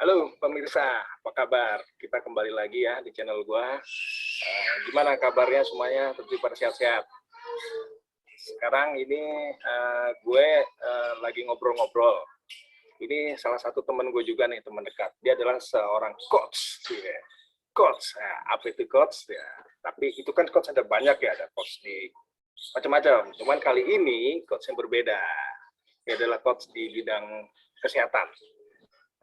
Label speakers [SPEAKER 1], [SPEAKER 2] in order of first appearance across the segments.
[SPEAKER 1] Halo pemirsa, apa kabar? Kita kembali lagi ya di channel gua. Gimana kabarnya semuanya? Tentu pada sehat-sehat. Sekarang ini gue lagi ngobrol-ngobrol. Ini salah satu teman gue juga nih, teman dekat. Dia adalah seorang coach. Ya. Coach, nah, apa itu coach? Ya. Tapi itu kan coach ada banyak ya, ada coach di macam-macam. Cuman kali ini coach yang berbeda. Dia adalah coach di bidang kesehatan.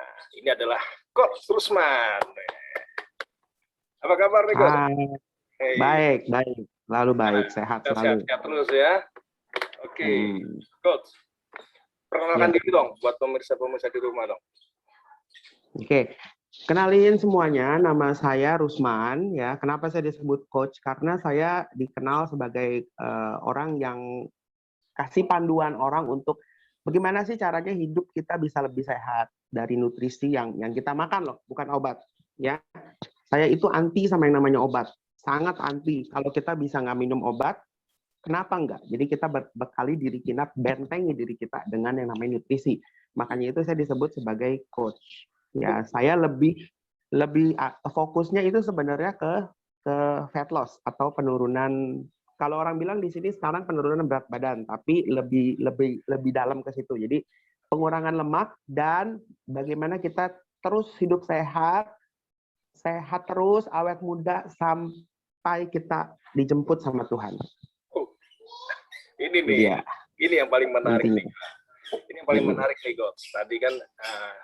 [SPEAKER 1] Nah, ini adalah Coach Rusman. Apa kabar nih, Coach?
[SPEAKER 2] Hey. Baik. Lalu baik, sehat selalu.
[SPEAKER 1] Sehat terus ya. Oke. Coach, perkenalkan diri dong buat pemirsa-pemirsa di rumah dong.
[SPEAKER 2] Oke. Kenalin semuanya, nama saya Rusman ya. Kenapa saya disebut coach? Karena saya dikenal sebagai orang yang kasih panduan orang untuk bagaimana sih caranya hidup kita bisa lebih sehat dari nutrisi yang kita makan loh, bukan obat ya. Saya itu anti sama yang namanya obat, sangat anti. Kalau kita bisa nggak minum obat, kenapa enggak? Jadi kita bekali diri kita, bentengi diri kita dengan yang namanya nutrisi. Makanya itu saya disebut sebagai coach. Ya, saya lebih fokusnya itu sebenarnya ke fat loss atau penurunan. Kalau orang bilang di sini sekarang penurunan berat badan, tapi lebih dalam ke situ. Jadi pengurangan lemak dan bagaimana kita terus hidup sehat terus, awet muda sampai kita dijemput sama Tuhan.
[SPEAKER 1] Ini nih, ini yang paling menarik nih. Ini yang paling menarik nih, Coach. Tadi kan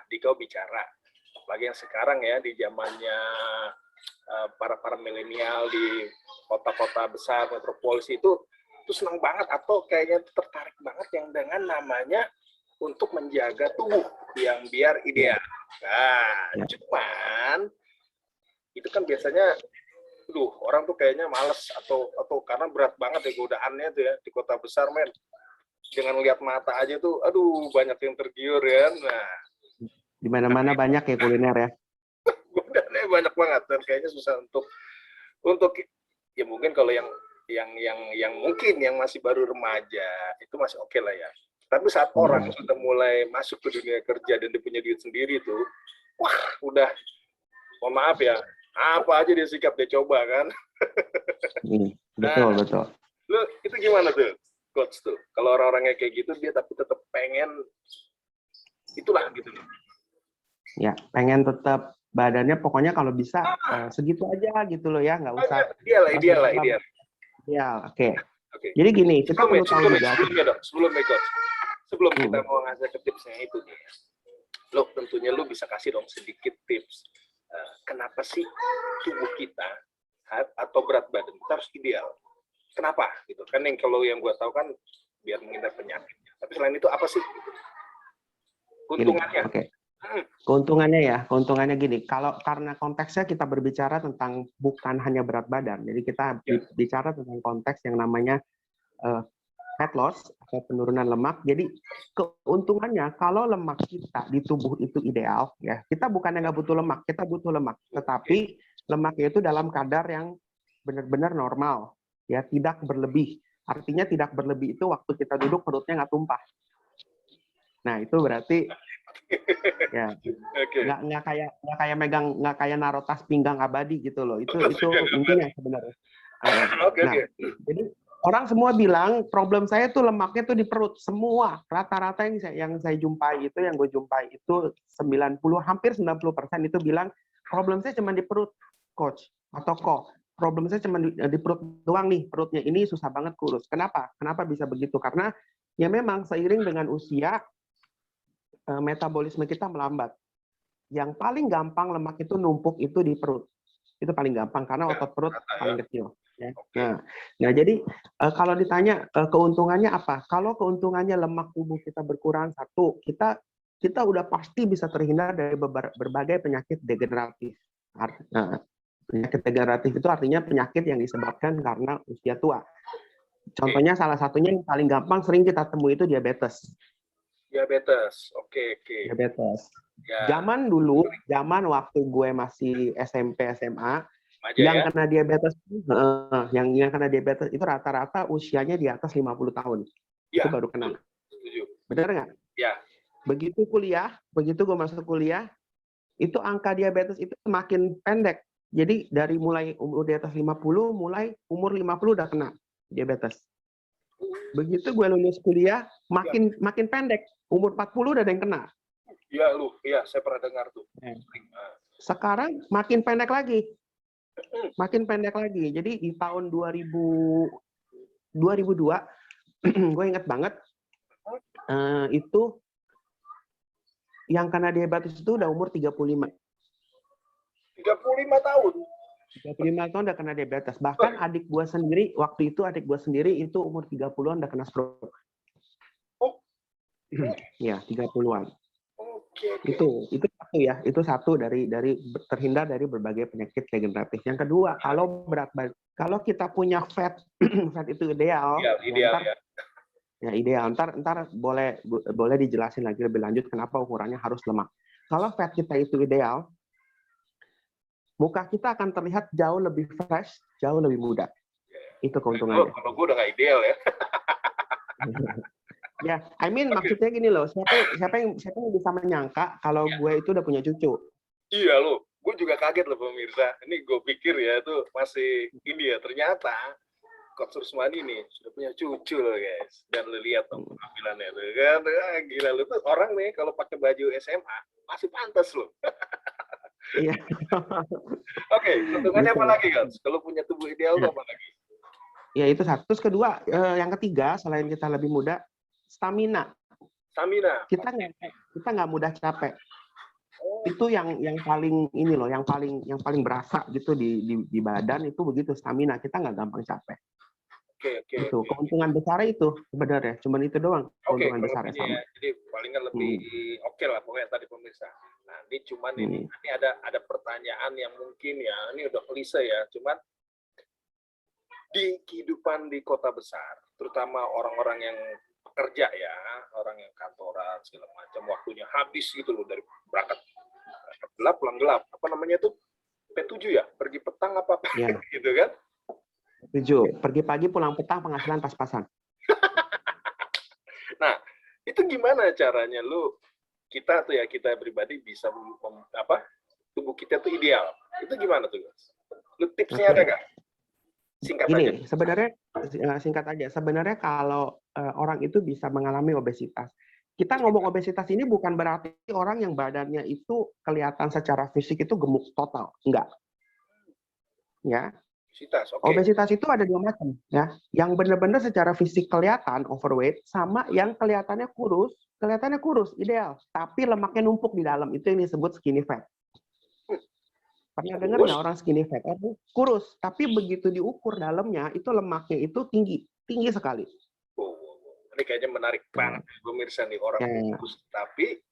[SPEAKER 1] Diko bicara, apalagi yang sekarang ya di zamannya para milenial di kota-kota besar, metropolis itu senang banget atau kayaknya tertarik banget yang dengan namanya untuk menjaga tubuh yang biar ideal. Nah, cuman itu kan biasanya orang tuh kayaknya males atau karena berat banget ya godaannya tuh ya di kota besar, men. Dengan lihat mata aja tuh, banyak yang tergiur ya. Nah,
[SPEAKER 2] di mana-mana banyak ya kuliner ya.
[SPEAKER 1] Godaannya banyak banget dan kayaknya susah untuk ya mungkin kalau yang mungkin yang masih baru remaja itu masih oke lah ya. Tapi saat orang sudah mulai masuk ke dunia kerja dan dia punya duit sendiri tuh, wah udah, mohon maaf ya, apa aja dia sikap dia coba kan.
[SPEAKER 2] Betul.
[SPEAKER 1] Lu itu gimana tuh, coach tuh? Kalau orang-orangnya kayak gitu dia tapi tetap pengen itulah gitu loh.
[SPEAKER 2] Ya, pengen tetap badannya pokoknya kalau bisa segitu aja gitu loh ya, nggak usah.
[SPEAKER 1] Ideal.
[SPEAKER 2] Oke. Jadi gini, kita perlu tahu juga.
[SPEAKER 1] Sebelum kita mau ngasih ke tipsnya itu nih, lo tentunya lo bisa kasih dong sedikit tips. Kenapa sih tubuh kita atau berat badan kita harus ideal? Kenapa? Gitu kan yang kalau yang gue tahu kan biar menghindar penyakit. Tapi selain itu apa sih? Keuntungannya?
[SPEAKER 2] Oke. Keuntungannya gini. Karena konteksnya kita berbicara tentang bukan hanya berat badan, jadi kita bicara tentang konteks yang namanya fat loss atau penurunan lemak. Jadi keuntungannya kalau lemak kita di tubuh itu ideal, ya kita bukannya nggak butuh lemak, kita butuh lemak, tetapi lemaknya itu dalam kadar yang benar-benar normal, ya tidak berlebih. Artinya tidak berlebih itu waktu kita duduk perutnya nggak tumpah. Nah itu berarti ya nggak kayak naruh tas pinggang abadi gitu loh. Itu intinya sebenarnya. Jadi orang semua bilang problem saya tuh lemaknya tuh di perut. Semua rata-rata yang saya jumpai itu, yang gue jumpai itu 90 hampir 90% itu bilang problem saya cuma di perut, coach atau kok. Problem saya cuma di perut doang nih, perutnya ini susah banget kurus. Kenapa bisa begitu? Karena ya memang seiring dengan usia metabolisme kita melambat. Yang paling gampang lemak itu numpuk itu di perut. Itu paling gampang karena otot perut paling kecil. Ya. Nah, jadi kalau ditanya keuntungannya apa? Kalau keuntungannya lemak tubuh kita berkurang, satu, kita udah pasti bisa terhindar dari berbagai penyakit degeneratif. Penyakit degeneratif itu artinya penyakit yang disebabkan karena usia tua. Contohnya salah satunya yang paling gampang sering kita temui itu diabetes.
[SPEAKER 1] Oke.
[SPEAKER 2] Diabetes. Ya. Zaman waktu gue masih SMP SMA, yang kena diabetes itu rata-rata usianya di atas 50 tahun. Itu baru kena. Benar nggak?
[SPEAKER 1] Ya.
[SPEAKER 2] Begitu gue masuk kuliah, itu angka diabetes itu semakin pendek. Jadi dari mulai umur di atas 50, mulai umur 50 udah kena diabetes. Begitu gue lulus kuliah, makin pendek. Umur 40 udah ada yang kena.
[SPEAKER 1] Iya, saya pernah dengar tuh.
[SPEAKER 2] Sekarang makin pendek lagi. Makin pendek lagi. Jadi di tahun 2002, gue ingat banget, itu yang kena diabetes itu udah umur 35.
[SPEAKER 1] 35 tahun?
[SPEAKER 2] 35 tahun udah kena diabetes. Bahkan adik gue sendiri, waktu itu adik gue sendiri itu umur 30-an udah kena stroke.
[SPEAKER 1] Oh.
[SPEAKER 2] Ya, 30-an.
[SPEAKER 1] Oke.
[SPEAKER 2] Itu satu ya, itu satu dari terhindar dari berbagai penyakit degeneratif. Yang kedua, kalau kita punya fat itu ideal.
[SPEAKER 1] Ideal.
[SPEAKER 2] Ya ideal. Ntar boleh dijelasin lagi lebih lanjut kenapa ukurannya harus lemak. Kalau fat kita itu ideal, muka kita akan terlihat jauh lebih fresh, jauh lebih muda. Itu keuntungannya.
[SPEAKER 1] Kalau gue udah nggak ideal ya.
[SPEAKER 2] Ya, maksudnya gini loh, siapa yang bisa menyangka kalau gue itu udah punya cucu?
[SPEAKER 1] Iya loh, gue juga kaget loh pemirsa. Ini gue pikir ya itu masih ini ya, ternyata Coach Rusmani nih sudah punya cucu loh guys. Dan lu lihat dong penampilannya tuh kan, gila lu tuh orang nih kalau pakai baju SMA masih pantas loh.
[SPEAKER 2] Iya.
[SPEAKER 1] Oke, keuntungannya apa lagi guys? Kalau punya tubuh ideal tuh apa lagi?
[SPEAKER 2] Ya itu satu. Terus kedua, yang ketiga selain kita lebih muda, stamina. Kita nggak mudah capek. Itu yang paling ini loh, yang paling berasa gitu di badan itu begitu, stamina. Kita nggak gampang capek. Itu keuntungan besar itu sebenarnya, cuman itu doang keuntungan besarnya sama.
[SPEAKER 1] Ya. Jadi palingan lebih oke lah pokoknya tadi pemirsa. Nah ini cuman ini ada pertanyaan yang mungkin ya ini udah klise ya, cuman di kehidupan di kota besar, terutama orang-orang yang pekerja ya, orang yang kantoran segala macam, waktunya habis gitu loh dari berangkat gelap pulang gelap, apa namanya tuh P7 ya, pergi petang apa
[SPEAKER 2] ya.
[SPEAKER 1] gitu kan?
[SPEAKER 2] 7. Pergi pagi pulang petang, penghasilan pas-pasan.
[SPEAKER 1] Nah, itu gimana caranya kita pribadi bisa tubuh kita tuh ideal. Itu gimana tuh, guys? Lu tipsnya ada nggak? Singkat aja.
[SPEAKER 2] Sebenarnya singkat aja. Sebenarnya kalau orang itu bisa mengalami obesitas. Kita ngomong obesitas ini bukan berarti orang yang badannya itu kelihatan secara fisik itu gemuk total, enggak. Ya. Obesitas itu ada 2 macam ya. Yang benar-benar secara fisik kelihatan overweight sama yang kelihatannya kurus ideal, tapi lemaknya numpuk di dalam, itu yang disebut skinny fat. Pernah dengar nggak orang skinny fat? Kurus, tapi begitu diukur dalamnya itu lemaknya itu tinggi sekali.
[SPEAKER 1] Ini kayaknya menarik banget pemirsa nih, orang kurus tapi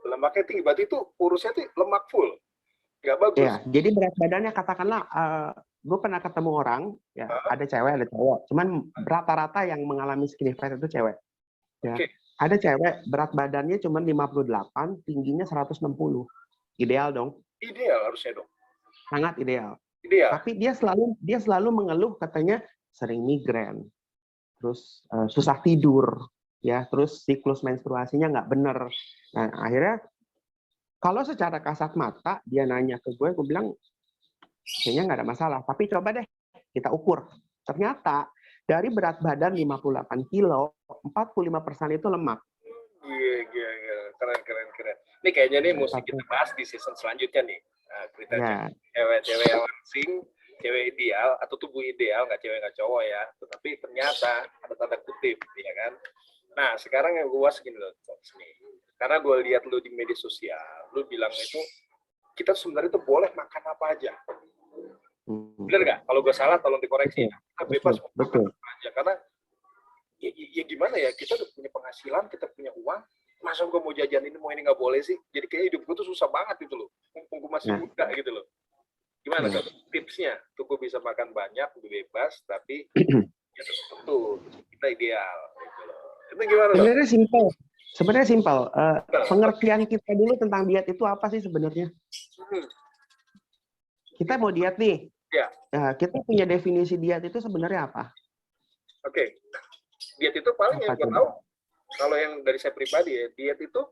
[SPEAKER 1] lemaknya tinggi, berarti itu kurusnya tuh lemak full. Nggak bagus.
[SPEAKER 2] Ya, jadi berat badannya katakanlah gue pernah ketemu orang, ya ada cewek ada cowok, cuman rata-rata yang mengalami skinny fat itu cewek. Ya. Ada cewek berat badannya cuma 58, tingginya 160. Ideal dong.
[SPEAKER 1] Ideal harusnya dong.
[SPEAKER 2] Sangat ideal.
[SPEAKER 1] Ideal.
[SPEAKER 2] Tapi dia selalu mengeluh, katanya sering migrain, terus susah tidur, ya, terus siklus menstruasinya nggak bener. Nah, akhirnya kalau secara kasat mata dia nanya ke gue bilang kayaknya nggak ada masalah, tapi coba deh kita ukur. Ternyata dari berat badan 58 kilo, 45% itu lemak.
[SPEAKER 1] Iya. Keren. Ini kayaknya nih mesti kita bahas di season selanjutnya nih. Kriteria cewek-cewek yang langsing, cewek ideal atau tubuh ideal, nggak cewek nggak cowok ya. Tetapi ternyata ada tanda kutip, ya kan? Nah, sekarang yang gue segini loh, nih. Karena gue lihat lu di media sosial, lu bilang itu kita sebenarnya itu boleh makan apa aja. Bener nggak? Kalau gue salah, tolong dikoreksi. Kita bebas makan apa aja. Karena ya gimana ya, kita udah punya penghasilan, kita punya uang, masa gue mau jajan ini, mau ini nggak boleh sih? Jadi kayaknya hidup gue tuh susah banget gitu loh. Mumpung gue masih muda gitu loh. Gimana kan tipsnya? Tuh gue bisa makan banyak, lebih bebas, tapi ya tentu kita ideal. Gitu loh. Itu gimana?
[SPEAKER 2] Sebenarnya simpel. Pengertian kita dulu tentang diet itu apa sih sebenarnya? Kita mau diet nih.
[SPEAKER 1] Ya.
[SPEAKER 2] Kita punya definisi diet itu sebenarnya apa?
[SPEAKER 1] Oke. Diet itu paling yang gue tahu, kalau yang dari saya pribadi ya, diet itu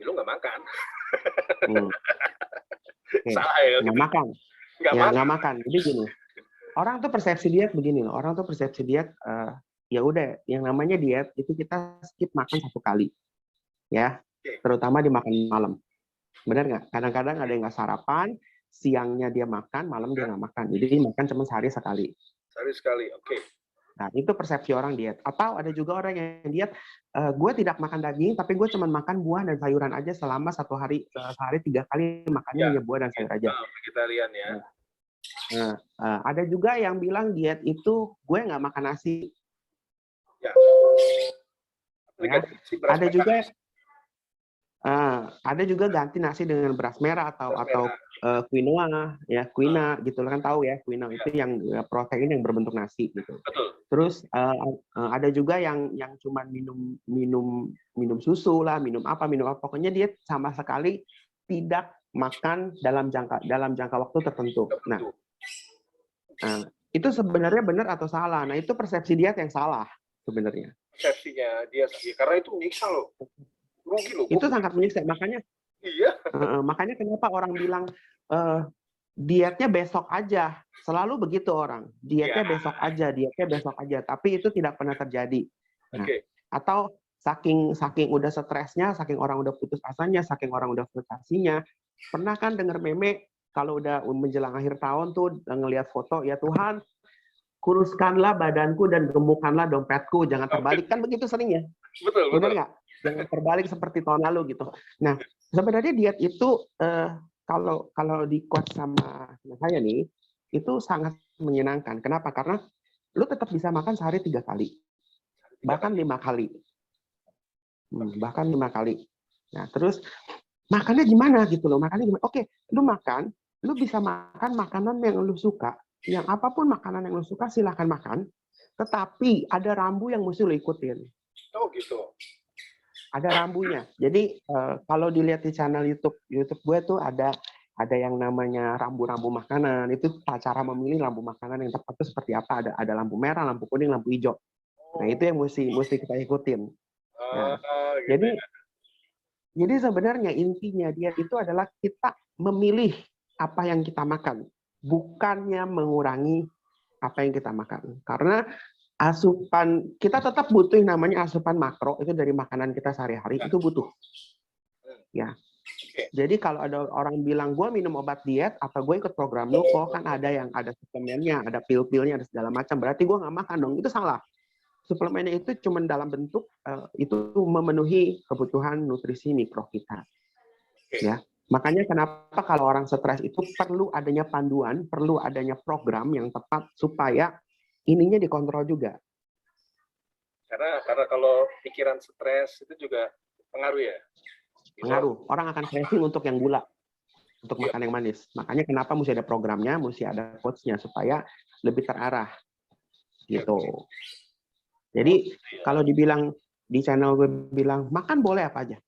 [SPEAKER 1] lu nggak makan.
[SPEAKER 2] Hmm. Oke.
[SPEAKER 1] Salah ya?
[SPEAKER 2] Nggak makan.
[SPEAKER 1] Nggak
[SPEAKER 2] Ya,
[SPEAKER 1] makan.
[SPEAKER 2] nggak makan. Jadi gini, orang tuh persepsi diet begini loh. Orang tuh persepsi diet, ya udah, yang namanya diet itu kita skip makan 1 kali, ya.
[SPEAKER 1] Oke.
[SPEAKER 2] Terutama di makan malam. Benar nggak? Kadang-kadang ada yang nggak sarapan, siangnya dia makan, malam dia nggak makan. Jadi makan cuma sehari sekali.
[SPEAKER 1] Sehari sekali, oke.
[SPEAKER 2] Nah, itu persepsi orang diet. Atau ada juga orang yang diet, gue tidak makan daging, tapi gue cuma makan buah dan sayuran aja selama sehari 3 kali makannya
[SPEAKER 1] Ya,
[SPEAKER 2] hanya buah dan sayur aja.
[SPEAKER 1] vegetarian ya.
[SPEAKER 2] Nah, ada juga yang bilang diet itu gue nggak makan nasi.
[SPEAKER 1] Ya.
[SPEAKER 2] Ya. Ada juga ganti nasi dengan beras merah atau quinoa, ya quinoa gitu kan, tahu ya, quinoa itu yang protein yang berbentuk nasi gitu.
[SPEAKER 1] Betul.
[SPEAKER 2] Terus ada juga yang cuma minum susu lah, minum apa, pokoknya dia sama sekali tidak makan dalam jangka waktu tertentu. Nah, itu sebenarnya benar atau salah? Nah, itu persepsi diet yang salah sebenarnya.
[SPEAKER 1] Persepsinya dia, karena itu menyiksa loh. Rugi loh.
[SPEAKER 2] Itu sangat menyiksa, makanya.
[SPEAKER 1] Iya.
[SPEAKER 2] Makanya kenapa orang bilang dietnya besok aja, selalu begitu orang. Dietnya besok aja, tapi itu tidak pernah terjadi. Nah, atau saking udah stresnya, saking orang udah putus asanya, saking orang udah frustasinya, pernah kan dengar meme kalau udah menjelang akhir tahun tuh ngelihat foto, ya Tuhan, kuruskanlah badanku dan gemukkanlah dompetku, jangan terbalik, kan begitu seringnya.
[SPEAKER 1] Betul.
[SPEAKER 2] Benar nggak? Jangan terbalik seperti tahun lalu gitu. Nah, sebenarnya diet itu kalau di quote sama saya nih, itu sangat menyenangkan. Kenapa? Karena lu tetap bisa makan sehari 3 kali, bahkan 5 kali, bahkan 5 kali. Nah, terus makannya gimana gitu loh? Makannya gimana? Oke, lu makan, lu bisa makan makanan yang lu suka, yang apapun makanan yang lu suka silahkan makan. Tetapi ada rambu yang mesti lu ikutin.
[SPEAKER 1] Oh gitu.
[SPEAKER 2] Ada rambunya. Jadi kalau dilihat di channel YouTube gue tuh ada yang namanya rambu-rambu makanan. Itu cara memilih rambu makanan yang tepat itu seperti apa. Ada lampu merah, lampu kuning, lampu hijau. Nah, itu yang mesti kita ikutin. Nah,
[SPEAKER 1] gitu
[SPEAKER 2] jadi sebenarnya intinya diet itu adalah kita memilih apa yang kita makan, bukannya mengurangi apa yang kita makan. Karena asupan kita tetap butuh yang namanya asupan makro, itu dari makanan kita sehari-hari, itu butuh. Ya. Jadi kalau ada orang bilang gue minum obat diet atau gue ikut program lu, kok kan ada suplemennya, ada pil-pilnya, ada segala macam, berarti gue nggak makan dong. Itu salah. Suplemennya itu cuma dalam bentuk itu memenuhi kebutuhan nutrisi mikro kita. Ya. Makanya kenapa kalau orang stres itu perlu adanya panduan, perlu adanya program yang tepat supaya ininya dikontrol juga.
[SPEAKER 1] Karena kalau pikiran stres itu juga pengaruh ya.
[SPEAKER 2] Pengaruh. Orang akan craving untuk yang gula, untuk makan yang manis. Makanya kenapa mesti ada programnya, mesti ada coach-nya supaya lebih terarah. Gitu. Jadi kalau dibilang di channel gue bilang makan boleh apa aja.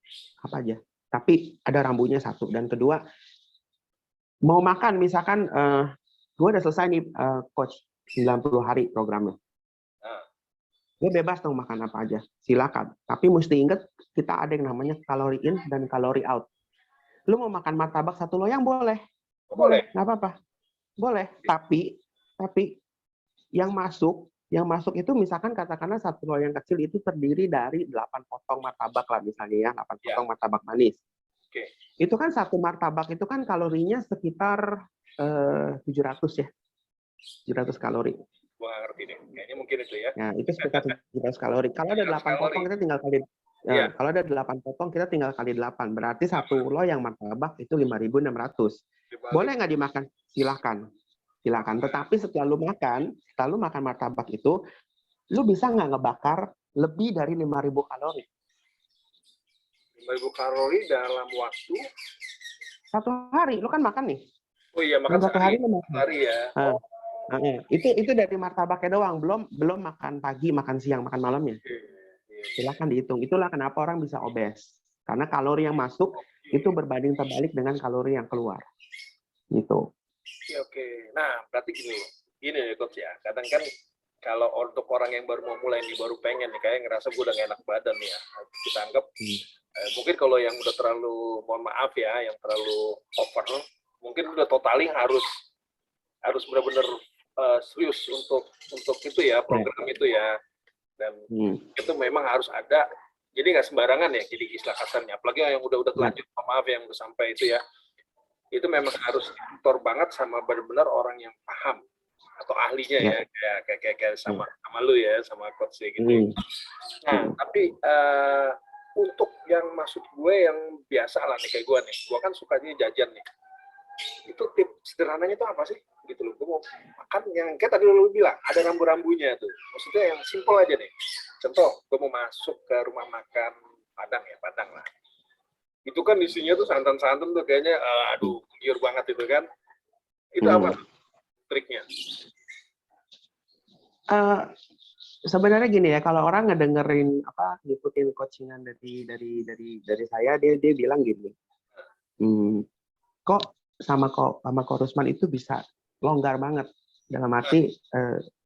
[SPEAKER 2] Tapi ada rambunya satu, dan kedua, mau makan misalkan gue udah selesai nih coach 90 hari programnya. Gue bebas dong makan apa aja, silakan. Tapi mesti ingat kita ada yang namanya kalori in dan kalori out. Lu mau makan martabak 1 loyang boleh, nggak apa-apa, boleh. Tapi yang masuk itu misalkan katakanlah 1 loyang kecil itu terdiri dari 8 potong martabak lah misalnya ya, 8 potong martabak manis. Itu kan 1 martabak itu kan kalorinya sekitar 700 ya, 700 kalori.
[SPEAKER 1] Gua nggak ngerti deh. Kayaknya mungkin itu ya.
[SPEAKER 2] Nah, itu sekitar 700 kalori. Kalau ada 8 potong kita tinggal kali kalau ada 8 potong kita tinggal kali 8. Berarti 1 loyang martabak itu 5.600. Boleh nggak dimakan? Silakan. Tetapi setelah lu makan martabak itu, lu bisa nggak ngebakar lebih dari 5.000 kalori?
[SPEAKER 1] 5.000 kalori dalam waktu
[SPEAKER 2] 1 hari. Lu kan makan nih.
[SPEAKER 1] Oh iya, makan
[SPEAKER 2] 1 hari lu makan.
[SPEAKER 1] Hari ya.
[SPEAKER 2] Itu dari martabaknya doang, belum makan pagi, makan siang, makan malamnya. Silakan dihitung. Itulah kenapa orang bisa obes. Karena kalori yang masuk itu berbanding terbalik dengan kalori yang keluar. Gitu.
[SPEAKER 1] Oke. Nah, berarti gini ya coach ya. Kadang kan kalau untuk orang yang baru mau mulai nih, baru pengen nih, kayak ngerasa gue udah gak enak badan nih ya. Kita anggap Mungkin kalau yang udah terlalu, mohon maaf ya, yang terlalu over, mungkin udah totaling harus benar-benar serius untuk itu ya, program itu ya. Dan itu memang harus ada, jadi nggak sembarangan ya, jadi istilah kasarnya. Apalagi yang udah telanjut, maaf yang udah sampai itu ya, itu memang harus diatur banget sama benar-benar orang yang paham atau ahlinya ya, kayak sama lu ya, sama coach gitu. Nah, tapi untuk yang maksud gue yang biasa lah nih, kayak gue kan sukanya jajan nih. Itu tips sederhananya itu apa sih? Gitu loh, gue mau makan yang kayak tadi lu bilang, ada rambu-rambunya tuh. Maksudnya yang simple aja nih. Contoh, gue mau masuk ke rumah makan Padang ya, Padang lah. Itu kan isinya tuh santan-santan tuh kayaknya, aduh, liur banget itu kan. Itu apa triknya?
[SPEAKER 2] Sebenarnya gini ya, kalau orang ngedengerin ngikutin coachingan dari saya, dia bilang gini, kok sama Rusman itu bisa longgar banget, dalam arti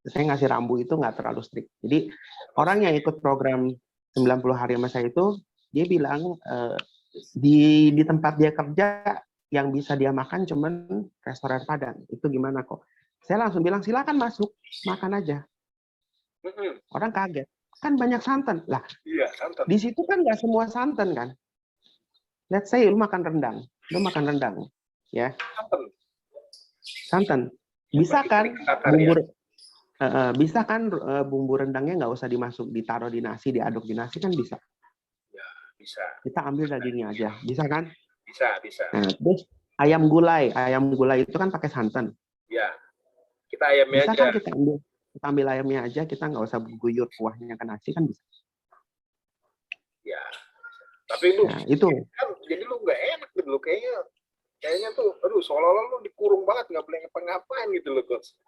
[SPEAKER 2] saya ngasih rambu itu nggak terlalu strict. Jadi orang yang ikut program 90 hari sama saya itu, dia bilang di tempat dia kerja yang bisa dia makan cuman restoran Padang. Itu gimana kok? Saya langsung bilang silakan masuk, makan aja. Orang kaget, kan banyak santan lah.
[SPEAKER 1] Iya, santan.
[SPEAKER 2] Di situ kan nggak semua santan kan. Let's say lu makan rendang, ya. Santan. Bisa kan bumbu rendangnya nggak usah ditaruh di nasi, diaduk di nasi kan bisa.
[SPEAKER 1] Ya, bisa.
[SPEAKER 2] Kita ambil dagingnya aja, bisa kan?
[SPEAKER 1] Bisa.
[SPEAKER 2] Nah, terus ayam gulai itu kan pakai santan.
[SPEAKER 1] Ya, kita ayamnya
[SPEAKER 2] bisa
[SPEAKER 1] aja.
[SPEAKER 2] Kan kita ambil ayamnya aja, kita nggak usah guyur kuahnya ke nasi kan bisa.
[SPEAKER 1] Ya, tapi lu
[SPEAKER 2] itu
[SPEAKER 1] kan jadi lu nggak enak gitu, kayaknya tuh, aduh, seolah-olah lu dikurung banget, nggak boleh ngapa-ngapain gitu loh, coach.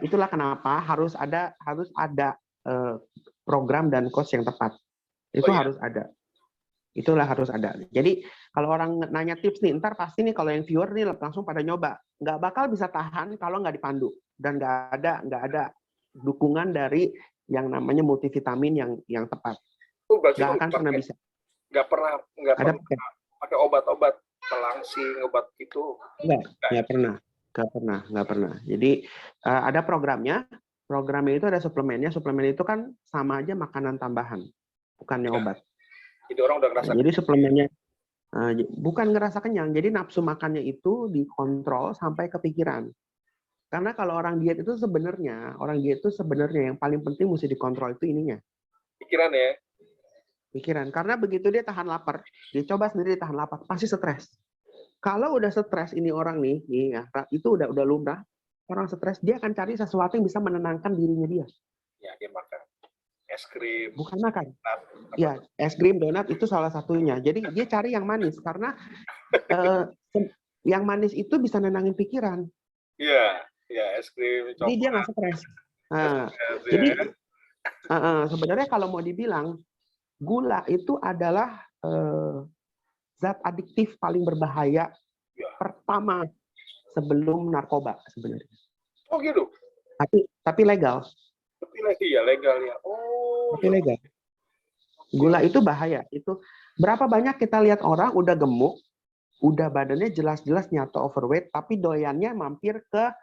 [SPEAKER 2] Itulah kenapa harus ada program dan coach yang tepat. Harus ada. Itulah harus ada. Jadi kalau orang nanya tips nih, ntar pasti nih kalau yang viewer nih langsung pada nyoba. Nggak bakal bisa tahan kalau nggak dipandu. Dan nggak ada dukungan dari yang namanya multivitamin yang tepat. Nggak akan pernah bisa.
[SPEAKER 1] Nggak pernah pakai obat-obat pelangsing, obat itu?
[SPEAKER 2] Nggak pernah. Jadi ada programnya. Programnya itu ada suplemennya. Suplemen itu kan sama aja makanan tambahan, bukannya obat.
[SPEAKER 1] Jadi orang udah ngerasa
[SPEAKER 2] jadi suplemennya bukan ngerasa kenyang, jadi nafsu makannya itu dikontrol sampai ke pikiran. Karena kalau orang diet itu sebenarnya yang paling penting mesti dikontrol itu ininya.
[SPEAKER 1] Pikiran ya?
[SPEAKER 2] Pikiran. Karena begitu dia tahan lapar, dia coba sendiri tahan lapar, pasti stres. Kalau udah stres ini orang nih ya, itu udah lumrah. Orang stres dia akan cari sesuatu yang bisa menenangkan dirinya dia.
[SPEAKER 1] Ya, dia makan es krim.
[SPEAKER 2] Bukan makan. Ya, es krim, donat itu salah satunya. Jadi dia cari yang manis karena yang manis itu bisa nenangin pikiran.
[SPEAKER 1] Iya, es krim, coklat.
[SPEAKER 2] Jadi dia nggak stres. Jadi sebenarnya kalau mau dibilang gula itu adalah zat adiktif paling berbahaya pertama sebelum narkoba sebenarnya.
[SPEAKER 1] Oh gitu.
[SPEAKER 2] Tapi legal.
[SPEAKER 1] Legal ya. Oh.
[SPEAKER 2] Tapi legal. Gula itu bahaya. Itu berapa banyak kita lihat orang udah gemuk, udah badannya jelas-jelas nyata overweight, tapi doyannya mampir ke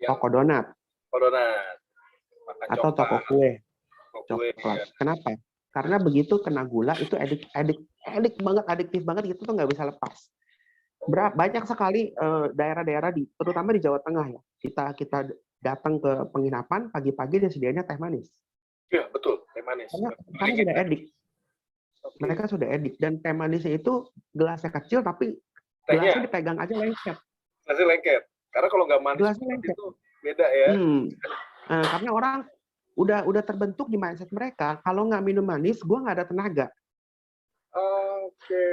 [SPEAKER 2] toko donat. Atau toko kue. Coklat. Kenapa? Karena begitu kena gula itu adiktif banget gitu tuh nggak bisa lepas. Banyak sekali daerah-daerah terutama di Jawa Tengah ya. Kita datang ke penginapan pagi-pagi dia sedianya teh manis.
[SPEAKER 1] Iya, betul, teh manis.
[SPEAKER 2] Karena sudah edik. Mereka sudah edik dan teh manisnya itu gelasnya kecil tapi gelasnya dipegang aja lengket.
[SPEAKER 1] Gelasnya lengket. Karena kalau nggak manis itu beda ya.
[SPEAKER 2] Karena orang udah terbentuk di mindset mereka kalau nggak minum manis gue nggak ada tenaga.
[SPEAKER 1] Oke.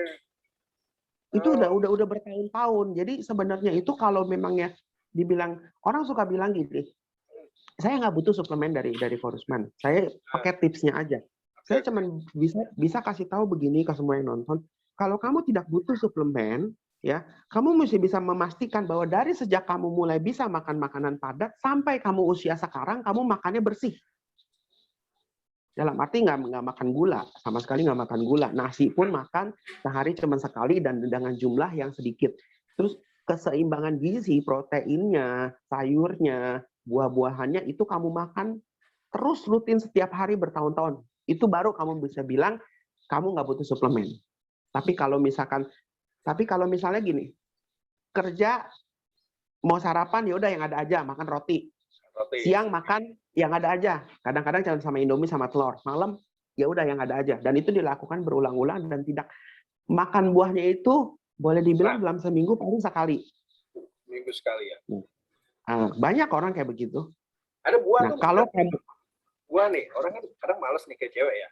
[SPEAKER 2] Itu udah bertahun-tahun. Jadi sebenarnya itu kalau memangnya dibilang orang suka bilang gini, saya nggak butuh suplemen dari Forusman. Saya pakai tipsnya aja. Saya cuma bisa kasih tahu begini ke semua yang nonton. Kalau kamu tidak butuh suplemen, ya, kamu mesti bisa memastikan bahwa dari sejak kamu mulai bisa makan makanan padat sampai kamu usia sekarang kamu makannya bersih. Dalam arti nggak makan gula, sama sekali nggak makan gula. Nasi pun makan sehari cuma sekali dan dengan jumlah yang sedikit. Terus keseimbangan gizi, proteinnya, sayurnya, buah-buahannya itu kamu makan terus rutin setiap hari bertahun-tahun. Itu baru kamu bisa bilang kamu nggak butuh suplemen. Tapi kalau misalnya gini, kerja mau sarapan ya udah yang ada aja, makan roti. Siang makan yang ada aja. Kadang-kadang cuma sama Indomie sama telur. Malam ya udah yang ada aja. Dan itu dilakukan berulang-ulang dan tidak makan buahnya itu boleh dibilang dalam seminggu paling sekali.
[SPEAKER 1] Minggu sekali ya.
[SPEAKER 2] Banyak orang kayak begitu.
[SPEAKER 1] Ada buah
[SPEAKER 2] nah, kalau
[SPEAKER 1] buah nih, orang kan kadang malas nih kayak cewek ya.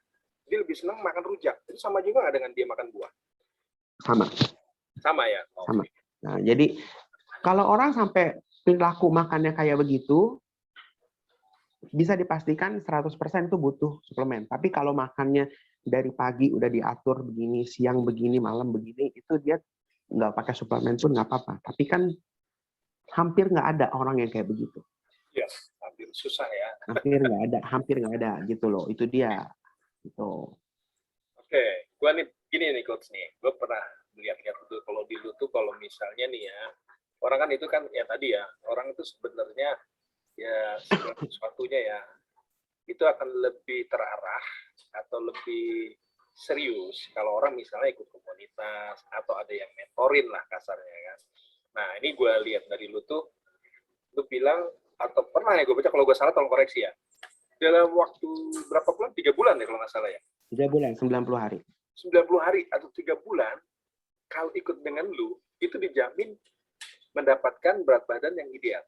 [SPEAKER 1] Dia lebih senang makan rujak. Itu sama juga nggak dengan dia makan buah? Sama ya? Oh,
[SPEAKER 2] sama. Nah, jadi kalau orang sampai perilaku makannya kayak begitu, bisa dipastikan 100% itu butuh suplemen. Tapi kalau makannya dari pagi udah diatur begini, siang begini, malam begini, itu dia nggak pakai suplemen pun nggak apa-apa. Tapi kan hampir nggak ada orang yang kayak begitu.
[SPEAKER 1] Yes, hampir susah ya.
[SPEAKER 2] Hampir nggak ada gitu loh. Itu dia. Gitu.
[SPEAKER 1] Oke, gua nih gini nih coach nih. Gue pernah lihat-lihat tuh kalau di lu tuh kalau misalnya nih ya, orang kan itu kan ya tadi ya, orang itu sebenarnya ya segala sesuatunya ya itu akan lebih terarah atau lebih serius kalau orang misalnya ikut komunitas atau ada yang mentorin lah kasarnya kan. Nah ini gue lihat dari lu tuh, lu bilang atau pernah ya gue baca, kalau gue salah tolong koreksi ya, dalam waktu berapa bulan? 3 bulan ya kalau nggak salah ya?
[SPEAKER 2] 3 bulan, 90 hari.
[SPEAKER 1] 90 hari atau 3 bulan kalau ikut dengan lu itu dijamin mendapatkan berat badan yang ideal.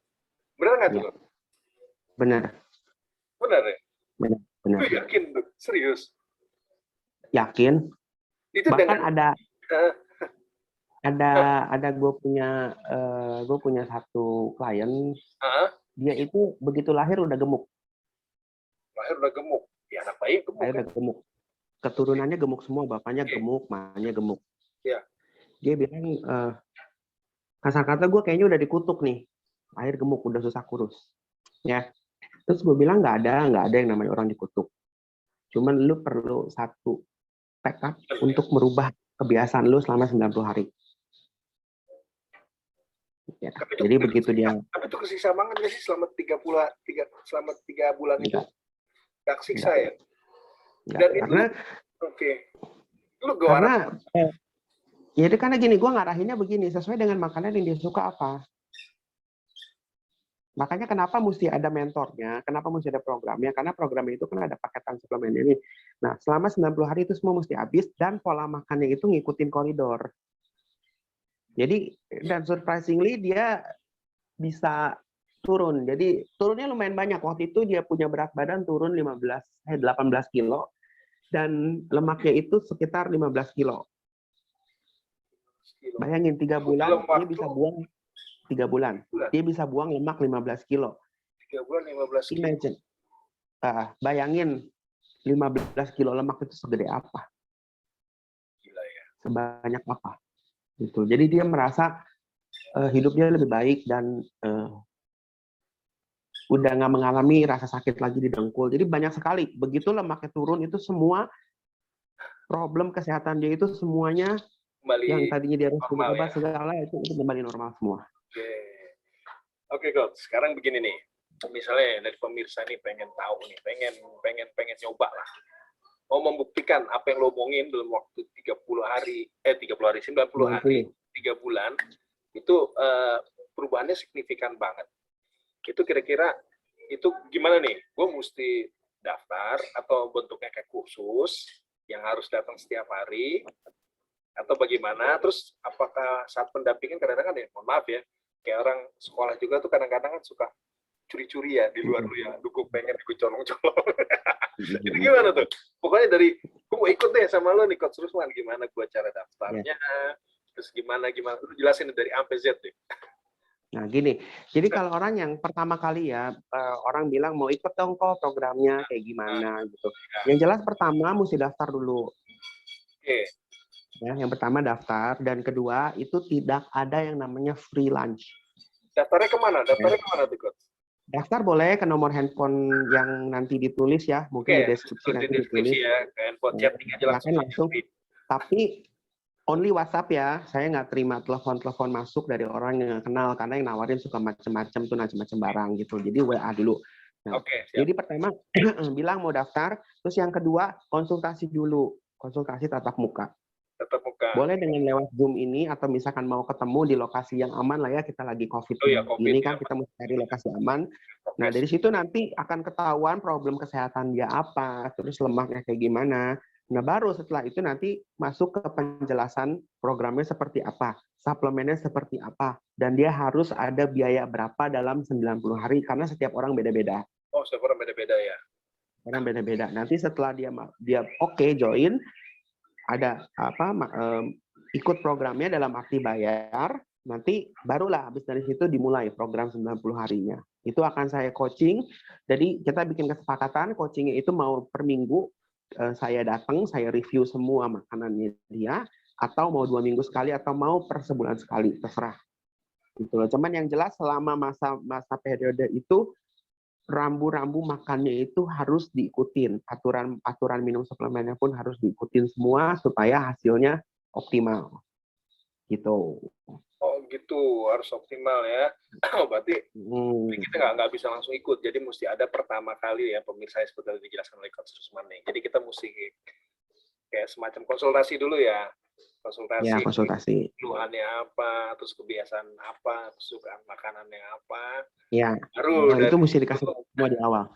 [SPEAKER 1] Benar nggak tuh?
[SPEAKER 2] Benar.
[SPEAKER 1] Benar ya?
[SPEAKER 2] Benar.
[SPEAKER 1] Lu yakin tuh? Serius?
[SPEAKER 2] Yakin.
[SPEAKER 1] Itu
[SPEAKER 2] bahkan ada gue punya satu klien, dia itu begitu lahir udah gemuk.
[SPEAKER 1] Ya anak bayi gemuk.
[SPEAKER 2] Udah gemuk. Keturunannya gemuk semua, bapaknya gemuk, mamanya gemuk.
[SPEAKER 1] Ya.
[SPEAKER 2] Dia bilang, kasar kata gue kayaknya udah dikutuk nih, lahir gemuk, udah susah kurus. Ya. Terus gue bilang nggak ada yang namanya orang dikutuk. Cuman lu perlu satu tekad untuk merubah kebiasaan lu selama 90 hari. Ya, jadi begitu dia.
[SPEAKER 1] Tapi itu kesiksa banget nggak sih selama 3 bulan itu? Nggak kesiksa ya? Dan
[SPEAKER 2] karena itu karena gini, gue ngarahinnya begini, sesuai dengan makanan yang dia suka apa. Makanya kenapa mesti ada mentornya, kenapa mesti ada programnya, karena programnya itu kan ada paketan suplemen ini. Nah, selama 90 hari itu semua mesti habis, dan pola makannya itu ngikutin koridor. Jadi, dan surprisingly dia bisa turun. Jadi, turunnya lumayan banyak. Waktu itu dia punya berat badan turun 18 kilo, dan lemaknya itu sekitar 15 kilo. Bayangin 3 bulan, dia bisa buang 3 bulan. Dia bisa buang lemak 15 kilo.
[SPEAKER 1] 3 bulan 15 kilo.
[SPEAKER 2] Imagine. Bayangin 15 kilo lemak itu segede apa?
[SPEAKER 1] Gila ya.
[SPEAKER 2] Sebanyak apa? Gitu. Jadi dia merasa hidupnya lebih baik dan udah nggak mengalami rasa sakit lagi di dengkul. Jadi banyak sekali. Begitu lemaknya turun itu semua problem kesehatan dia itu semuanya kembali yang tadinya dia harus obat segala itu kembali normal semua.
[SPEAKER 1] Oke, coach. Sekarang begini nih. Misalnya dari pemirsa nih pengen tahu nih, pengen nyoba lah. Mau membuktikan apa yang lo omongin dalam waktu 90 hari, 3 bulan, itu perubahannya signifikan banget. Itu kira-kira itu gimana nih? Gue mesti daftar atau bentuknya kayak kursus yang harus datang setiap hari atau bagaimana? Terus apakah saat pendampingan kadang-kadang ya, mohon maaf ya, kayak orang sekolah juga tuh kadang-kadang kan suka curi-curi ya di luar lu ya, dukung pengen ikut colong-colong. Itu gimana tuh? Pokoknya dari gue mau ikut deh sama lo nih Coach Rusman, gimana gue cara daftarnya, terus gimana lu jelasin dari A sampai Z deh.
[SPEAKER 2] Nah gini, jadi kalau orang yang pertama kali ya, orang bilang mau ikut dong kok programnya kayak gimana gitu. Yang jelas pertama mesti daftar dulu. Ya, yang pertama daftar, dan kedua itu tidak ada yang namanya free lunch.
[SPEAKER 1] Daftarnya kemana? Daftarnya kemana tuh Coach?
[SPEAKER 2] Daftar boleh ke nomor handphone yang nanti ditulis ya, mungkin di
[SPEAKER 1] Oke,
[SPEAKER 2] deskripsi
[SPEAKER 1] di
[SPEAKER 2] nanti
[SPEAKER 1] deskripsi
[SPEAKER 2] ditulis.
[SPEAKER 1] ya, ke handphone chatting aja langsung.
[SPEAKER 2] Silakan langsung. Tapi only WhatsApp ya, saya nggak terima telepon-telepon masuk dari orang yang nggak kenal, karena yang nawarin suka macam-macam tuh, macam-macam barang gitu. Jadi WA dulu. Nah,
[SPEAKER 1] Oke, siap.
[SPEAKER 2] jadi pertama bilang mau daftar, terus yang kedua konsultasi dulu, konsultasi tatap muka.
[SPEAKER 1] Tatap muka.
[SPEAKER 2] Boleh dengan lewat Zoom ini, atau misalkan mau ketemu di lokasi yang aman lah ya, kita lagi COVID
[SPEAKER 1] Oh ya, COVID
[SPEAKER 2] ini
[SPEAKER 1] ya.
[SPEAKER 2] kan kita mesti cari lokasi aman.
[SPEAKER 1] Oke.
[SPEAKER 2] Nah dari situ nanti akan ketahuan problem kesehatan dia apa, terus lemaknya kayak gimana. Nah baru setelah itu nanti masuk ke penjelasan programnya seperti apa, suplemennya seperti apa, dan dia harus ada biaya berapa dalam 90 hari, karena setiap orang beda-beda.
[SPEAKER 1] Oh, setiap orang beda-beda ya.
[SPEAKER 2] Orang beda-beda. Nanti setelah dia oke join, ada ikut programnya dalam arti bayar, nanti barulah habis dari situ dimulai program 90 harinya. Itu akan saya coaching. Jadi kita bikin kesepakatan coachingnya itu mau per minggu saya datang, saya review semua makanannya dia, atau mau 2 minggu sekali, atau mau per sebulan sekali, terserah. Gitu loh. Cuman yang jelas selama masa periode itu rambu-rambu makannya itu harus diikutin. Aturan minum suplemennya pun harus diikutin semua supaya hasilnya optimal. Gitu.
[SPEAKER 1] Oh gitu, harus optimal ya. Oh, berarti kita nggak bisa langsung ikut. Jadi mesti ada pertama kali ya pemirsa seperti yang dijelaskan oleh Coach Rusmane. Jadi kita mesti kayak semacam konsultasi dulu ya. Konsultasi.
[SPEAKER 2] Ya, konsultasi.
[SPEAKER 1] Keluhannya apa, terus kebiasaan apa, kesukaan makanannya apa.
[SPEAKER 2] Ya,
[SPEAKER 1] baru
[SPEAKER 2] itu mesti dikasih semua di awal.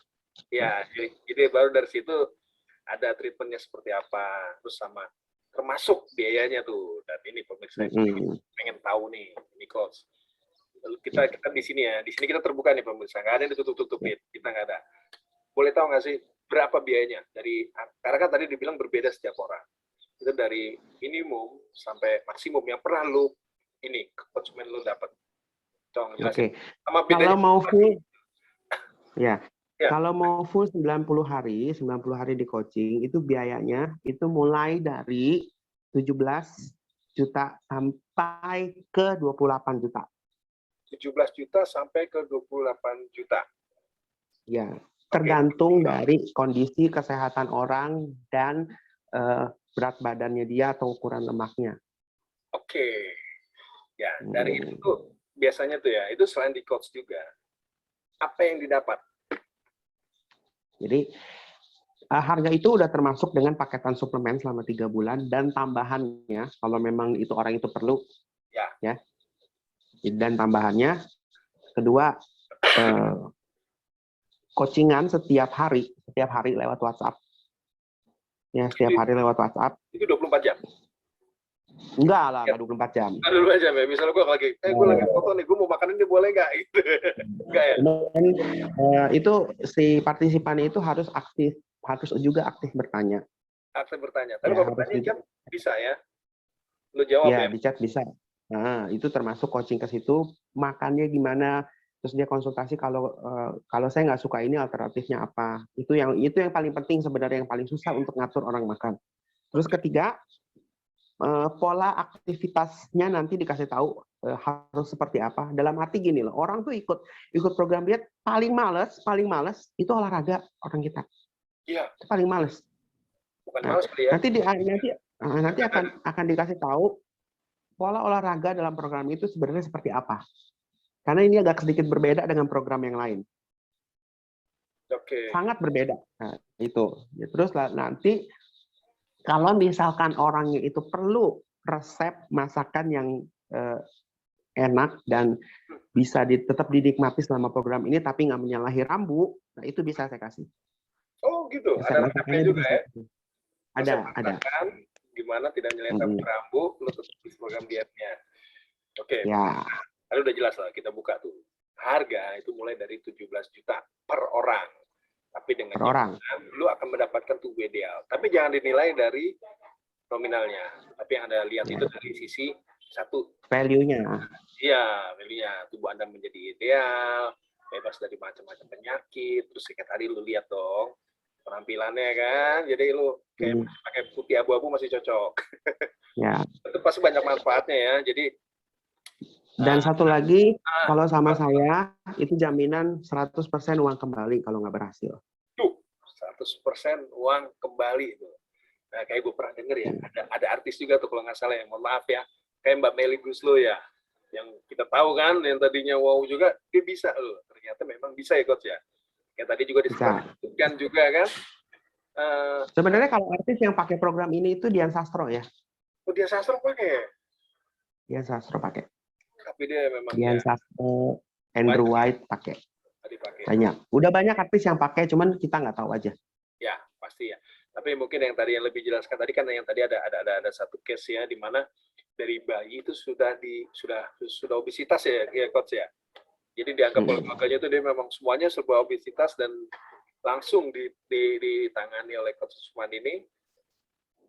[SPEAKER 1] Ya, jadi baru dari situ ada treatmentnya seperti apa, terus sama termasuk biayanya tuh. Dan ini pemirsa pengen tahu nih, ini Coach. Lalu kita di sini ya, di sini kita terbuka nih pemirsa, nggak ada yang ditutup-tutupin, kita nggak ada. Boleh tahu nggak sih berapa biayanya? Karena kan tadi dibilang berbeda setiap orang. Itu dari minimum sampai maksimum yang pernah lu konsumen lu dapat.
[SPEAKER 2] Oke. Kalau mau full, kalau mau full 90 hari di coaching, itu biayanya itu mulai dari 17 juta sampai ke 28 juta.
[SPEAKER 1] 17 juta sampai ke 28 juta.
[SPEAKER 2] Ya, tergantung dari kondisi kesehatan orang dan berat badannya dia atau ukuran lemaknya.
[SPEAKER 1] Oke. Ya, dari itu biasanya tuh ya, itu selain di coach juga, apa yang didapat?
[SPEAKER 2] Jadi harga itu udah termasuk dengan paketan suplemen selama 3 bulan dan tambahannya kalau memang itu orang itu perlu ya. Dan tambahannya kedua coachingan setiap hari lewat WhatsApp. Ya, setiap hari lewat WhatsApp.
[SPEAKER 1] Itu 24 jam.
[SPEAKER 2] Enggak lah, 24 jam.
[SPEAKER 1] 24 jam ya. Misalnya gue lagi foto nih, gue mau makan ini boleh nggak? Gitu. Enggak ya?
[SPEAKER 2] Dan, itu si partisipan itu harus juga aktif bertanya.
[SPEAKER 1] Aktif bertanya. Tapi kalau bertanya jam bisa ya? Lu jawab ya?
[SPEAKER 2] Di chat bisa. Nah, itu termasuk coaching ke situ. Makannya gimana? Terus dia konsultasi kalau saya nggak suka ini alternatifnya apa. Itu yang paling penting sebenarnya, yang paling susah untuk ngatur orang makan. Terus ketiga, pola aktivitasnya nanti dikasih tahu harus seperti apa. Dalam arti gini loh, orang tuh ikut program diet paling males itu olahraga orang kita.
[SPEAKER 1] Iya.
[SPEAKER 2] Itu paling males.
[SPEAKER 1] Bukan males ya.
[SPEAKER 2] Nanti akan dikasih tahu pola olahraga dalam program itu sebenarnya seperti apa. Karena ini agak sedikit berbeda dengan program yang lain.
[SPEAKER 1] Oke.
[SPEAKER 2] Sangat berbeda. Nah, itu. Terus nanti kalau misalkan orangnya itu perlu resep masakan yang enak dan bisa tetap dinikmati selama program ini tapi nggak menyalahi rambu, nah itu bisa saya kasih.
[SPEAKER 1] Oh gitu. Ada resepnya juga ya?
[SPEAKER 2] Ada.
[SPEAKER 1] Gimana tidak menyalahi rambu, lu tetap di program dietnya. Oke.
[SPEAKER 2] Ya.
[SPEAKER 1] Lalu udah jelas lah, kita buka tuh. Harga itu mulai dari 17 juta per orang. Tapi dengan lu akan mendapatkan tuh ideal. Tapi jangan dinilai dari nominalnya. Tapi yang Anda lihat itu dari sisi satu.
[SPEAKER 2] Value-nya.
[SPEAKER 1] Iya, value-nya. Tubuh Anda menjadi ideal, bebas dari macam-macam penyakit. Terus kayak tadi lu lihat dong, penampilannya kan. Jadi lu kayak pakai putih abu-abu masih cocok.
[SPEAKER 2] Ya.
[SPEAKER 1] Itu pasti banyak manfaatnya ya. Jadi
[SPEAKER 2] Dan satu lagi,
[SPEAKER 1] Ah,
[SPEAKER 2] kalau sama saya, itu jaminan 100% uang kembali kalau nggak berhasil.
[SPEAKER 1] tuh, 100% uang kembali itu. Nah, kayak gue pernah denger ya, ada artis juga tuh kalau nggak salah ya, mohon maaf ya, kayak Mbak Melly Guslo ya, yang kita tahu kan, yang tadinya wow juga, dia bisa loh, ternyata memang bisa ya Coach ya. Kayak tadi juga
[SPEAKER 2] Bisa.
[SPEAKER 1] disebutkan juga kan.
[SPEAKER 2] Sebenarnya kalau artis yang pakai program ini itu Dian Sastro ya.
[SPEAKER 1] Dia sastra pakai,
[SPEAKER 2] Dian Sastro pakai.
[SPEAKER 1] tapi dia memang
[SPEAKER 2] Dian
[SPEAKER 1] ya
[SPEAKER 2] Sastro, Andrew White pakai.
[SPEAKER 1] dipakai.
[SPEAKER 2] Banyak. Udah banyak artis yang pakai, cuman kita nggak tahu aja.
[SPEAKER 1] Ya, pasti ya. Tapi mungkin yang tadi yang lebih jelaskan tadi kan yang tadi ada satu case ya di mana dari bayi itu sudah obesitas ya coach ya. Jadi dianggap oleh keluarganya itu dia memang semuanya serba obesitas dan langsung ditangani oleh coach Usman ini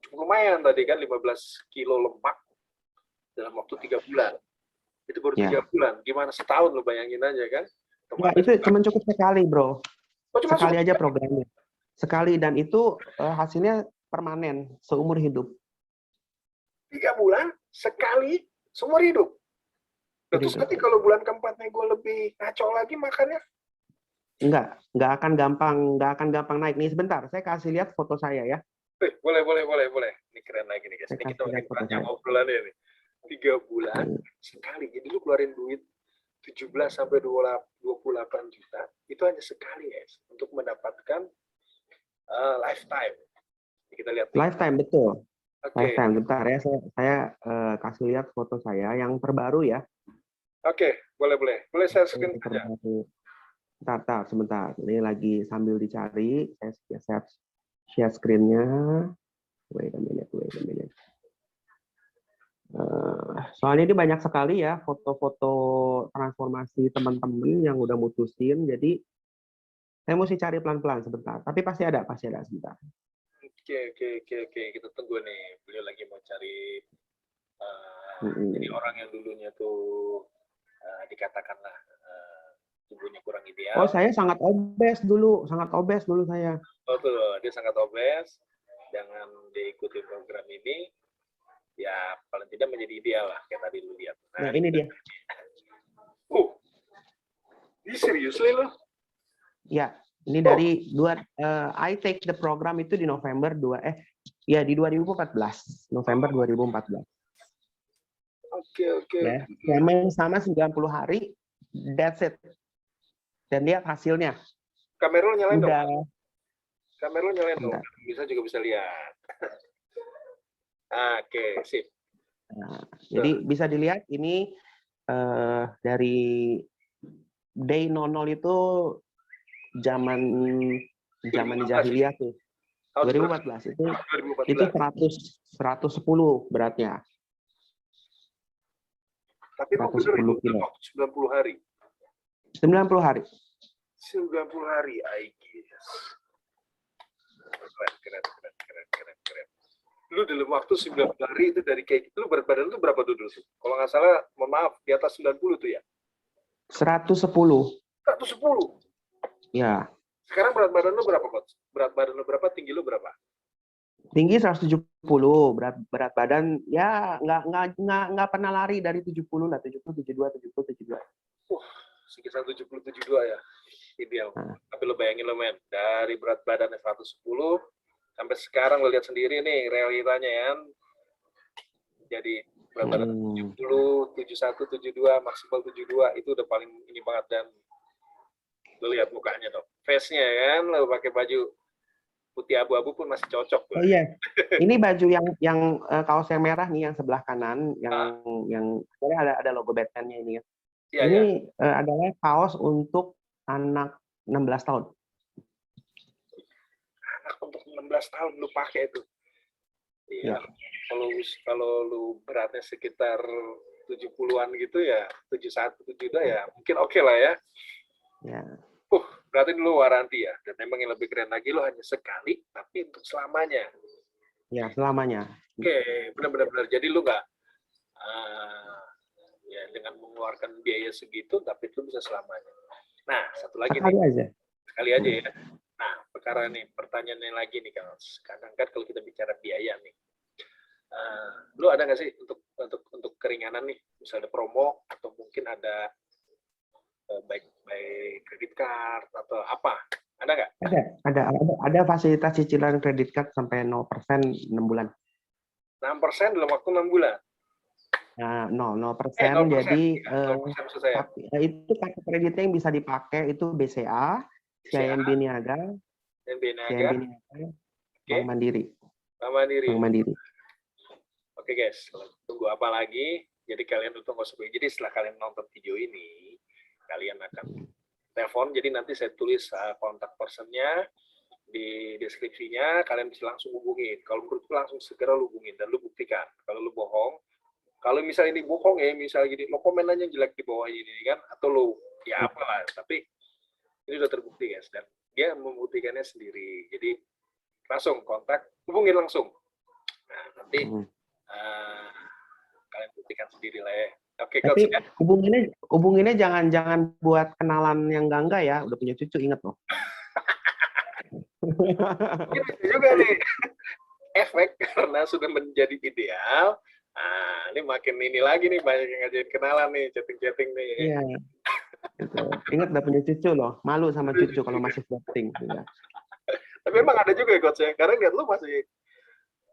[SPEAKER 1] cukup lumayan tadi kan 15 kilo lemak dalam waktu 3 bulan. Itu baru 3 bulan. Gimana setahun lo bayangin aja kan.
[SPEAKER 2] Ya, itu cuma cukup sekali, bro. Sekali aja programnya. Sekali, dan itu hasilnya permanen, seumur hidup.
[SPEAKER 1] 3 bulan, sekali, seumur hidup. Terus nanti kalau bulan keempatnya gue lebih ngaco lagi makannya?
[SPEAKER 2] Nggak akan gampang naik. Nih sebentar, saya kasih lihat foto saya ya.
[SPEAKER 1] Boleh. Ini keren lagi nih guys. Ini kita makin panjang obrolannya nih. 3 bulan sekali. Jadi lu keluarin duit 17 sampai 28 juta. Itu hanya sekali guys. Untuk mendapatkan lifetime. Kita lihat.
[SPEAKER 2] Lifetime, betul. Lifetime. Bentar ya, saya kasih lihat foto saya yang terbaru ya.
[SPEAKER 1] Oke, boleh. Boleh saya screen aja.
[SPEAKER 2] Sebentar. Ini lagi sambil dicari. Saya share screen-nya. Wait a minute. Soalnya ini banyak sekali ya foto-foto transformasi teman-teman yang udah mutusin. Jadi saya mesti cari pelan-pelan sebentar. Tapi pasti ada sebentar.
[SPEAKER 1] Oke. Kita tunggu nih. Beliau lagi mau cari jadi orang yang dulunya tuh dikatakanlah tubuhnya kurang ideal.
[SPEAKER 2] Oh, saya sangat obes dulu saya.
[SPEAKER 1] Oh tuh, dia sangat obes. Jangan diikuti program ini. Ya paling tidak menjadi ideal lah kayak tadi lu lihat.
[SPEAKER 2] Nah, ini dia.
[SPEAKER 1] Ini serius lo?
[SPEAKER 2] Ya, ini dari I take the program itu di November di 2014, November 2014.
[SPEAKER 1] Oke.
[SPEAKER 2] Ya, sama 90 hari, that's it. Dan lihat hasilnya.
[SPEAKER 1] Kamera lu nyalain
[SPEAKER 2] dong.
[SPEAKER 1] Kamera lu nyalain dong. Bisa lihat. Oke, sip.
[SPEAKER 2] Nah, jadi bisa dilihat ini dari day 00 itu zaman jahiliyah tuh. 2014 itu 110 beratnya.
[SPEAKER 1] Tapi itu benar itu 90 hari.
[SPEAKER 2] 90 hari.
[SPEAKER 1] 90 hari, I guess. Keren. Lu dalam waktu 90 hari itu dari kayak gitu, lu berat badan lu berapa dulu tuh? Kalau nggak salah, mohon maaf, di atas 90 tuh ya?
[SPEAKER 2] 110.
[SPEAKER 1] 110?
[SPEAKER 2] Ya.
[SPEAKER 1] Sekarang berat badan lu berapa, Coach? Berat badan lu berapa, tinggi lu berapa?
[SPEAKER 2] Tinggi 170, berat badan ya nggak pernah lari dari 70 lah, 70, 72.
[SPEAKER 1] Sekitar 70, 72 ya, ideal. Tapi lo bayangin lo men, dari berat badannya 110 sampai sekarang lo lihat sendiri nih realitanya ya. Jadi berat badan 70, 71, 72, maksimal 72 itu udah paling ini banget. Dan lo lihat mukanya dong, face-nya kan, lo pakai baju putih abu-abu pun masih cocok.
[SPEAKER 2] Oh iya, ini baju yang kaos yang merah nih yang sebelah kanan, yang ada logo Batman-nya ini ya. Ini adalah kaos untuk anak 16 tahun.
[SPEAKER 1] Anak untuk 16 tahun lu pakai itu. Iya. Kalau lu beratnya sekitar 70-an gitu ya, 71, 72 ya, mungkin oke lah ya.
[SPEAKER 2] Ya.
[SPEAKER 1] Berarti lu waranti ya. Dan memang yang lebih keren lagi, lo hanya sekali, tapi untuk selamanya.
[SPEAKER 2] Ya, selamanya.
[SPEAKER 1] Oke, benar-benar. Jadi lu nggak ya dengan mengeluarkan biaya segitu, tapi itu bisa selamanya. Nah, satu lagi sekali aja ya. Nah, pertanyaannya lagi nih, kadang kan kalau kita bicara biaya nih, lu ada nggak sih untuk keringanan nih, misalnya promo atau mungkin ada baik kredit card atau apa? Ada nggak?
[SPEAKER 2] Ada fasilitas cicilan kredit card sampai 0% 6 bulan.
[SPEAKER 1] 6% dalam waktu 6 bulan?
[SPEAKER 2] Nah, 0%,
[SPEAKER 1] 0%.
[SPEAKER 2] jadi
[SPEAKER 1] Ya, 0% maksud saya.
[SPEAKER 2] itu kartu kreditnya yang bisa dipakai itu BCA, CIMB Niaga, Bank Mandiri. Bank Mandiri.
[SPEAKER 1] Oke guys, tunggu apa lagi? Jadi kalian tunggu sebelum. Jadi setelah kalian nonton video ini, kalian akan telepon. Jadi nanti saya tulis kontak personnya di deskripsinya. Kalian bisa langsung hubungin. Kalau menurutku langsung segera hubungin dan lu buktikan. Kalau lu bohong, kalau misalnya ini bohong ya, misalnya gini, lo komen aja jelek di bawah ini kan, atau lo ya apalah. Tapi ini udah terbukti guys, dan dia membuktikannya sendiri. Jadi langsung kontak, hubungin langsung. Nah nanti kalian buktikan sendiri lah ya. Oke,
[SPEAKER 2] tapi hubunginnya jangan buat kenalan yang enggak ya. Udah punya cucu, ingat loh.
[SPEAKER 1] Ini juga nih efek karena sudah menjadi ideal. Nah, ini makin ini lagi nih, banyak yang ngajakin kenalan nih, chatting nih.
[SPEAKER 2] Iya. Gitu. Ingat udah punya cucu loh, malu sama cucu kalau masih flirting. Gitu.
[SPEAKER 1] Tapi emang ada juga ya coach ya, karena lihat lu masih,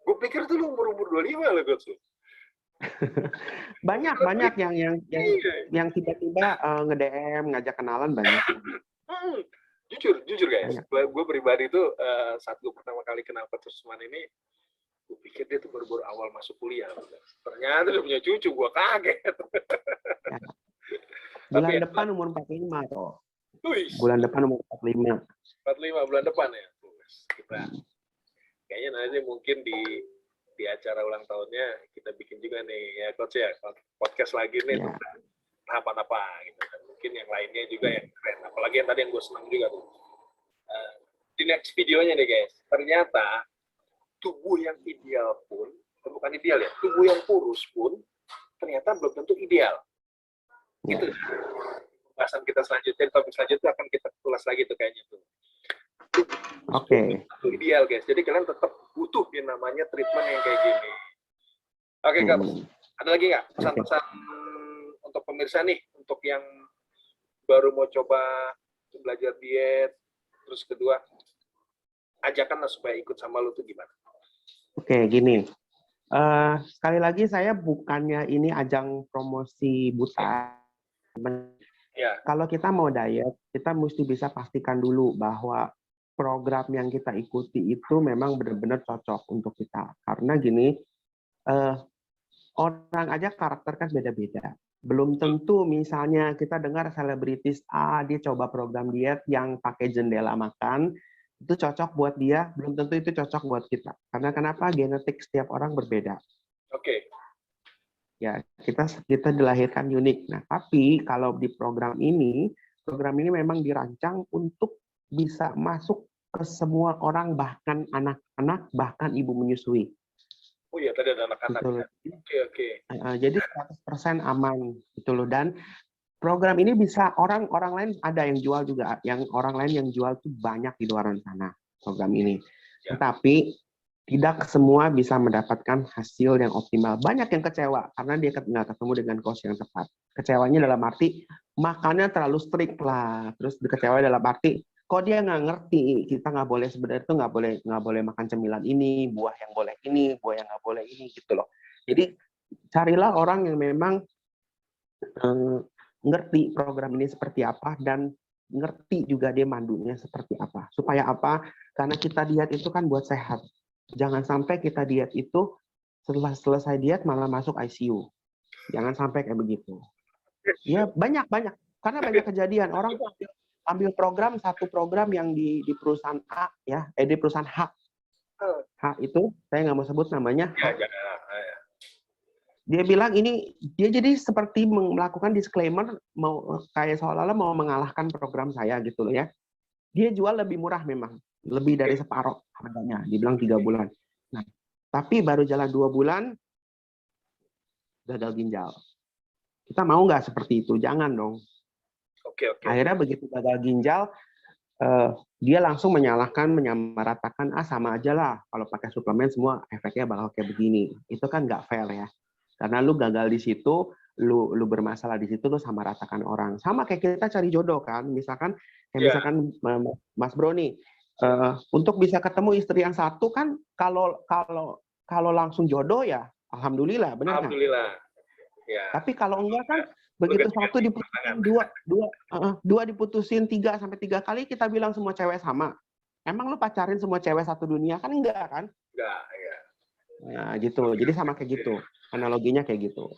[SPEAKER 1] gue pikir tuh lu umur 25 loh coach.
[SPEAKER 2] banyak yang tiba-tiba nge-DM, ngajak kenalan banyak.
[SPEAKER 1] Jujur guys, gue pribadi tuh saat gue pertama kali kenal Coach Usman ini, gue pikir dia tuh baru-baru awal masuk kuliah. Ternyata udah punya cucu, gue kaget.
[SPEAKER 2] Ya. Bulan depan umur 45 toh. Bulan depan umur 45.
[SPEAKER 1] 45 bulan depan ya. Kita kayaknya nanti mungkin di acara ulang tahunnya kita bikin juga nih ya coach ya, podcast lagi nih tentang apa gitu. Dan mungkin yang lainnya juga yang keren. Apalagi yang tadi yang gue senang juga tuh. Di next videonya nih guys, ternyata tubuh yang ideal pun, bukan ideal ya, tubuh yang kurus pun ternyata belum tentu ideal. Gitu. Bahasan kita selanjutnya, topik selanjutnya akan kita ulas lagi tuh kayaknya tuh.
[SPEAKER 2] Oke.
[SPEAKER 1] Ideal guys, jadi kalian tetap butuh yang namanya treatment yang kayak gini. Oke Kak, ada lagi nggak pesan-pesan untuk pemirsa nih, untuk yang baru mau coba belajar diet, terus kedua, ajakan lah supaya ikut sama lu tuh gimana?
[SPEAKER 2] Oke, gini. Sekali lagi saya bukannya ini ajang promosi buta.
[SPEAKER 1] Ya.
[SPEAKER 2] Kalau kita mau diet, kita mesti bisa pastikan dulu bahwa program yang kita ikuti itu memang benar-benar cocok untuk kita. Karena gini, orang aja karakter kan beda-beda. Belum tentu misalnya kita dengar selebritis A, dia coba program diet yang pakai jendela makan, itu cocok buat dia, belum tentu itu cocok buat kita. Karena kenapa? Genetik setiap orang berbeda.
[SPEAKER 1] Oke.
[SPEAKER 2] Ya, kita dilahirkan unik. Nah, tapi kalau di program ini memang dirancang untuk bisa masuk ke semua orang, bahkan anak-anak, bahkan ibu menyusui.
[SPEAKER 1] Oh iya, tadi ada anak-anak. Oke.
[SPEAKER 2] Jadi 100% aman gitu loh. Dan program ini bisa orang lain ada yang jual juga, yang orang lain yang jual tuh banyak di luar sana program ini. Ya. Tetapi tidak semua bisa mendapatkan hasil yang optimal. Banyak yang kecewa karena dia nggak ketemu dengan coach yang tepat. Kecewanya dalam arti makannya terlalu strict lah. Terus kecewa dalam arti kok dia nggak ngerti, kita nggak boleh, sebenarnya itu nggak boleh makan cemilan ini, buah yang boleh ini, buah yang nggak boleh ini gitu loh. Jadi carilah orang yang memang ngerti program ini seperti apa dan ngerti juga dia mandunya seperti apa. Supaya apa? Karena kita diet itu kan buat sehat. Jangan sampai kita diet itu setelah selesai diet malah masuk ICU. Jangan sampai kayak begitu. Ya banyak. Karena banyak kejadian orang ambil satu program yang di perusahaan A ya, di perusahaan H. H itu saya nggak mau sebut namanya. Dia bilang ini, dia jadi seperti melakukan disclaimer, mau kayak seolah-olah mau mengalahkan program saya gitu loh ya. Dia jual lebih murah memang, lebih dari separuh harganya, dibilang 3 bulan. Nah, tapi baru jalan 2 bulan, gagal ginjal. Kita mau nggak seperti itu? Jangan dong.
[SPEAKER 1] Oke.
[SPEAKER 2] Akhirnya begitu gagal ginjal, dia langsung menyamaratakan, sama aja lah, kalau pakai suplemen semua efeknya bakal kayak begini. Itu kan nggak fair ya. Karena lu gagal di situ, lu bermasalah di situ, lu sama ratakan orang. Sama kayak kita cari jodoh kan, misalkan Mas Bro nih, untuk bisa ketemu istri yang satu kan, kalau langsung jodoh ya alhamdulillah, benar nggak?
[SPEAKER 1] Alhamdulillah. Ya.
[SPEAKER 2] Tapi kalau enggak kan, begitu satu diputusin, dua diputusin 3 kali, kita bilang semua cewek sama. Emang lu pacarin semua cewek satu dunia kan? Enggak kan?
[SPEAKER 1] Enggak, ya.
[SPEAKER 2] Nah, gitu. Jadi sama kayak gitu. Analoginya kayak gitu.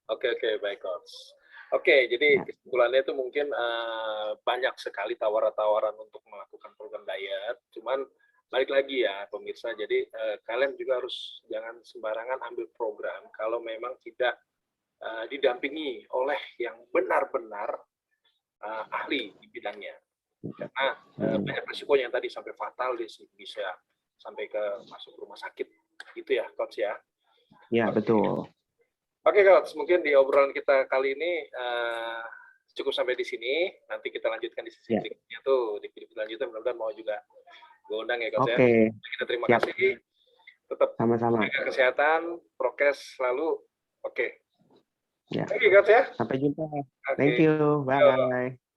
[SPEAKER 1] Oke, baik, Coach. Oke, jadi kesimpulannya itu mungkin banyak sekali tawaran-tawaran untuk melakukan program diet. Cuman balik lagi ya, pemirsa. Jadi kalian juga harus jangan sembarangan ambil program kalau memang tidak didampingi oleh yang benar-benar ahli di bidangnya. Karena banyak resikonya yang tadi sampai fatal bisa sampai ke masuk rumah sakit, gitu ya, Coach ya.
[SPEAKER 2] Ya, betul.
[SPEAKER 1] Oke, Coach, mungkin di obrolan kita kali ini cukup sampai di sini. Nanti kita lanjutkan di sesi berikutnya tuh, di video selanjutnya mudah-mudahan mau juga gue undang ya, Coach ya. Kita terima kasih. Tetap
[SPEAKER 2] sama-sama.
[SPEAKER 1] jaga kesehatan, prokes selalu. Oke.
[SPEAKER 2] Ya.
[SPEAKER 1] Oke, Coach ya.
[SPEAKER 2] Sampai jumpa. Thank you. Bye.